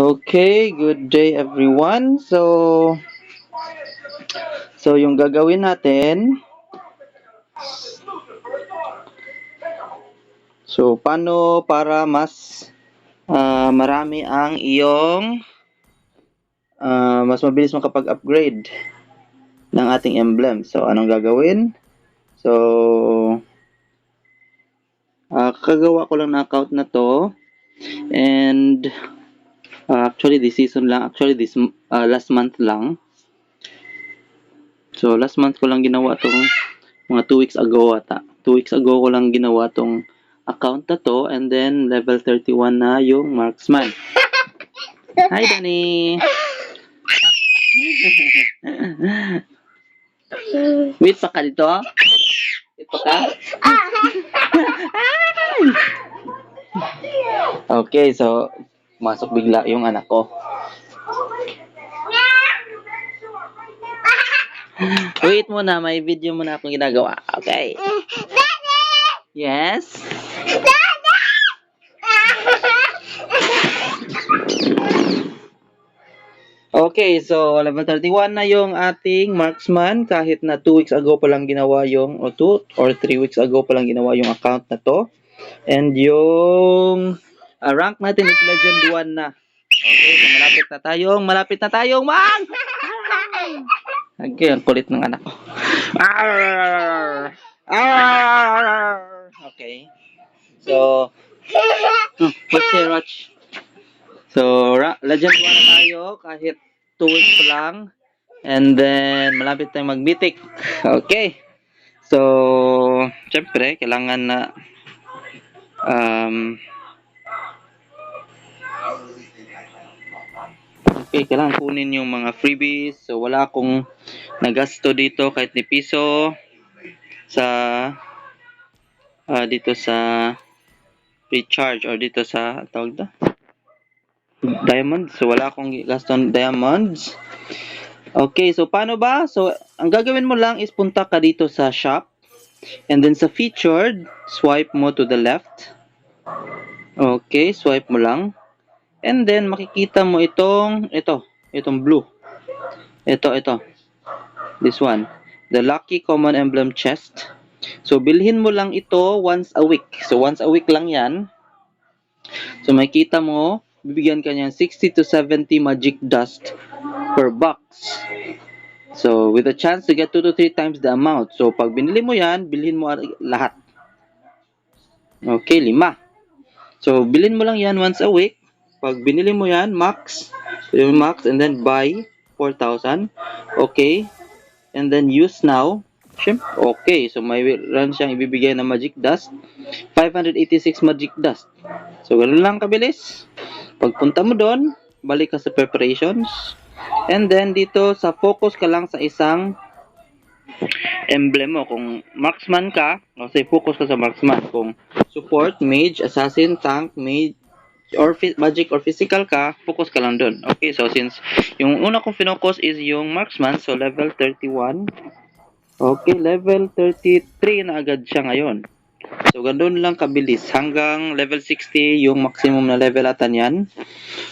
Okay, good day everyone. So yung gagawin natin, so paano para mas marami ang iyong mas mabilis makapag-upgrade ng ating emblem. So anong gagawin? So kagagawa ko lang na account na to, and actually this season lang, this last month lang. So last month ko lang ginawa tong mga 2 weeks ago ata. 2 weeks ago ko lang ginawa tong account na to, and then level 31 na yung marksman. Hi Danny! Wait pa ka dito? Wait pa ka? Okay, so masok bigla yung anak ko. Wait muna, may video muna akong ginagawa. Okay. Yes? Okay, so level 31 na yung ating marksman kahit na 2 weeks ago pa lang ginawa yung, o 2 or 3 weeks ago pa lang ginawa yung account na to. And yung rank natin is Legend 1 na. Okay, so malapit na tayong mag! Okay, ang kulit ng anak ko. Okay. So, what's here, Roch? So, Legend 1 na tayo kahit 2 weeks pa lang. And then, malapit tayong mag-mythic. Okay. So, syempre, kailangan na kailangan kunin yung mga freebies. So, wala akong nagasto dito kahit ni piso sa dito sa recharge or dito sa tawag na diamonds. So, wala akong gasto ng diamonds. Okay, so paano ba? So, ang gagawin mo lang is punta ka dito sa shop. And then sa featured, swipe mo to the left. Okay, swipe mo lang. And then, makikita mo itong blue. Ito. This one. The Lucky Common Emblem Chest. So, bilhin mo lang ito once a week. So, once a week lang yan. So, makikita mo, bibigyan ka niyan 60 to 70 magic dust per box. So, with a chance to get 2 to 3 times the amount. So, pag binili mo yan, bilhin mo lahat. Okay, 5. So, bilhin mo lang yan once a week. Pag binili mo yan, max, and then buy 4,000. Okay. And then use now. Okay. So, may run siyang ibibigay na magic dust. 586 magic dust. So, ganun lang kabilis. Pagpunta mo doon, balik ka sa preparations. And then, dito sa focus ka lang sa isang emblem mo. Kung marksman ka, say focus ka sa marksman. Kung support, mage, assassin, tank, mage, or magic or physical ka, focus ka lang dun. Okay, so since yung una kong finocus is yung marksman, so level 31. Okay, level 33 na agad siya ngayon. So, ganoon lang kabilis. Hanggang level 60 yung maximum na level atan yan.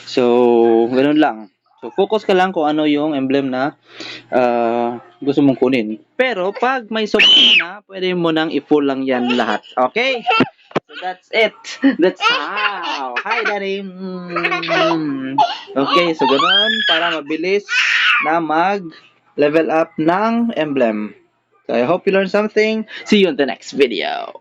So, ganoon lang. So, focus ka lang kung ano yung emblem na gusto mong kunin. Pero, pag may support na, pwede mo nang i-full lang yan lahat. Okay? So, that's it. That's how. Hi, Daddy. Okay, so ganoon para mabilis na mag-level up ng emblem. So, I hope you learned something. See you in the next video.